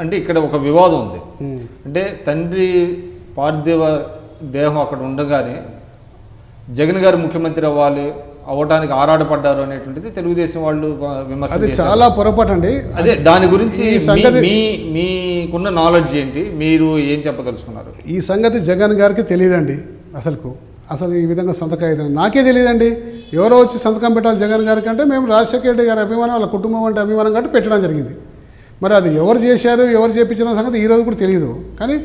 అంటే ఇక్కడ ఒక వివాదం ఉంది. అంటే తండ్రి పార్థివ దేహం అక్కడ ఉండగానే జగన్ గారు ముఖ్యమంత్రి అవ్వడానికి ఆరాటపడ్డారు అనేటువంటిది తెలుగుదేశం వాళ్ళు విమర్శ. అది చాలా పొరపాటు అండి. అదే దాని గురించి మీకున్న నాలెడ్జ్ ఏంటి, మీరు ఏం చెప్పదలుచుకున్నారు? ఈ సంగతి జగన్ గారికి తెలియదండి. అసలు ఈ విధంగా సంతకం అవుతుంది నాకే తెలియదండి. ఎవరో వచ్చి సంతకం పెట్టాలి జగన్ గారికి అంటే మేము రాజశేఖర రెడ్డి గారి అభిమానం, వాళ్ళ కుటుంబం అంటే అభిమానం కాబట్టి పెట్టడం జరిగింది. మరి అది ఎవరు చేశారు, ఎవరు చేయించిన సంగతి ఈరోజు కూడా తెలియదు. కానీ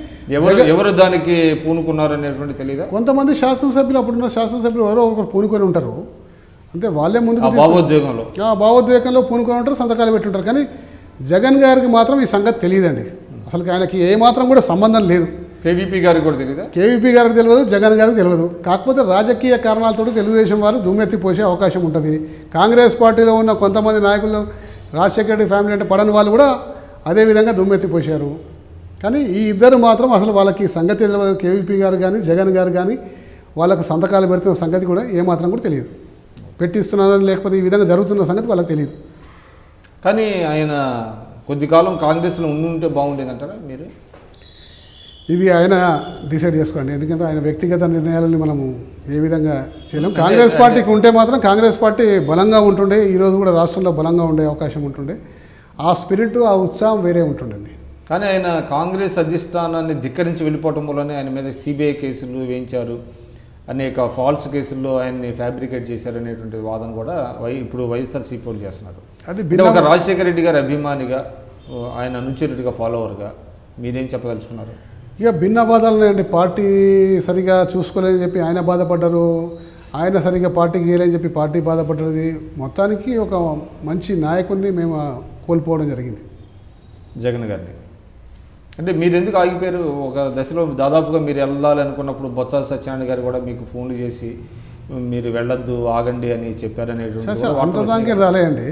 ఎవరు దానికి పూనుకున్నారు అనేటువంటి తెలియదు. కొంతమంది శాసనసభ్యులు, అప్పుడున్న శాసనసభ్యులు ఎవరో ఒకరు పూనుకొని ఉంటారు అంతే. వాళ్ళే ముందు భావోద్వేగంలో పూనుకొని ఉంటారు, సంతకాలు పెట్టుంటారు. కానీ జగన్ గారికి మాత్రం ఈ సంగతి తెలియదండి. అసలు ఆయనకి ఏమాత్రం కూడా సంబంధం లేదు. కేవీపీ గారికి కూడా తెలియదా? కేవీపీ గారికి తెలియదు, జగన్ గారికి తెలియదు. కాకపోతే రాజకీయ కారణాలతో తెలుగుదేశం వారు దుమ్మెత్తి పోసే అవకాశం ఉంటుంది. కాంగ్రెస్ పార్టీలో ఉన్న కొంతమంది నాయకులు రాజశేఖర రెడ్డి ఫ్యామిలీ అంటే పడని వాళ్ళు కూడా అదేవిధంగా దుమ్మెత్తి పోశారు. కానీ ఈ ఇద్దరు మాత్రం అసలు వాళ్ళకి సంగతి తెలియదు. కేవీపీ గారు కానీ జగన్ గారు కానీ వాళ్ళకు సంతకాలు పెడుతున్న సంగతి కూడా ఏమాత్రం కూడా తెలియదు. పెట్టిస్తున్నారని లేకపోతే ఈ విధంగా జరుగుతున్న సంగతి వాళ్ళకి తెలియదు. కానీ ఆయన కొద్ది కాలం కాంగ్రెస్లో ఉంటే బాగుండేదంటారా మీరు? ఇది ఆయన డిసైడ్ చేసుకోండి. ఎందుకంటే ఆయన వ్యక్తిగత నిర్ణయాలని మనము ఏ విధంగా చేయలేం. కాంగ్రెస్ పార్టీకి ఉంటే మాత్రం కాంగ్రెస్ పార్టీ బలంగా ఉంటుండే, ఈరోజు కూడా రాష్ట్రంలో బలంగా ఉండే అవకాశం ఉంటుండే. ఆ స్పిరిట్, ఆ ఉత్సాహం వేరే ఉంటుండండి. కానీ ఆయన కాంగ్రెస్ అధిష్టానాన్ని ధిక్కరించి వెళ్ళిపోవటం వల్లనే ఆయన మీద సిబిఐ కేసులు వేయించారు, అనేక ఫాల్స్ కేసుల్లో ఆయన్ని ఫ్యాబ్రికేట్ చేశారనేటువంటి వాదన కూడా ఇప్పుడు వైఎస్ఆర్సీపీ వాళ్ళు చేస్తున్నారు. అది ఒక రాజశేఖర రెడ్డి గారి అభిమానిగా, ఆయన అనుచరుడిగా, ఫాలోవర్గా మీరేం చెప్పదలుచుకున్నారు? ఇక భిన్న బాధలు ఉన్నాయండి. పార్టీ సరిగా చూసుకోలేదని చెప్పి ఆయన బాధపడ్డారు, ఆయన సరిగా పార్టీకి గీయలేని చెప్పి పార్టీ బాధపడ్డది. మొత్తానికి ఒక మంచి నాయకుడిని మేము కోల్పోవడం జరిగింది, జగన్ గారిని. అంటే మీరు ఎందుకు ఆగిపోయారు? ఒక దశలో దాదాపుగా మీరు వెళ్ళాలి అనుకున్నప్పుడు బొత్స సత్యనారాయణ గారు కూడా మీకు ఫోన్లు చేసి మీరు వెళ్ళొద్దు, ఆగండి అని చెప్పారనేటువంటి అంతదానికే రాలేయండి.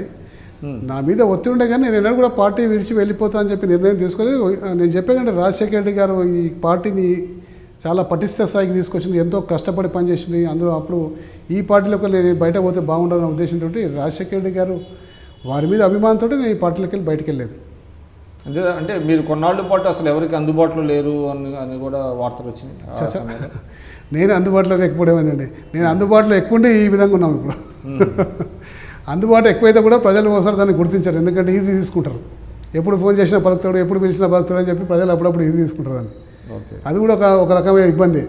నా మీద ఒత్తిడి ఉండే కానీ నేను ఎన్నడూ కూడా పార్టీ విడిచి వెళ్ళిపోతా అని చెప్పి నిర్ణయం తీసుకోలేదు. నేను చెప్పేదంటే రాజశేఖర రెడ్డి గారు ఈ పార్టీని చాలా పటిష్ట స్థాయికి తీసుకొచ్చింది, ఎంతో కష్టపడి పనిచేసింది. అందులో అప్పుడు ఈ పార్టీలోకి నేను బయట పోతే బాగుండదన్న ఉద్దేశంతో రాజశేఖర రెడ్డి గారు వారి మీద అభిమానంతో నేను ఈ పార్టీలోకి వెళ్ళి బయటకు వెళ్ళలేదు. అంటే మీరు కొన్నాళ్ళ పాటు అసలు ఎవరికి అందుబాటులో లేరు అని కూడా వార్తలు వచ్చినాయి. నేను అందుబాటులో లేకపోవడమేందండి. నేను అందుబాటులో ఎక్కువ ఉంటే ఈ విధంగా ఉన్నాం. ఇప్పుడు అందుబాటు ఎక్కువైతే కూడా ప్రజలు ఒకసారి దాన్ని గుర్తించారు. ఎందుకంటే ఈజీ తీసుకుంటారు. ఎప్పుడు ఫోన్ చేసినా పలుకుతాడు, ఎప్పుడు పిలిచినా పలుకుతాడు అని చెప్పి ప్రజలు అప్పుడప్పుడు ఈజీ తీసుకుంటారు దాన్ని. అది కూడా ఒక రకమైన ఇబ్బంది.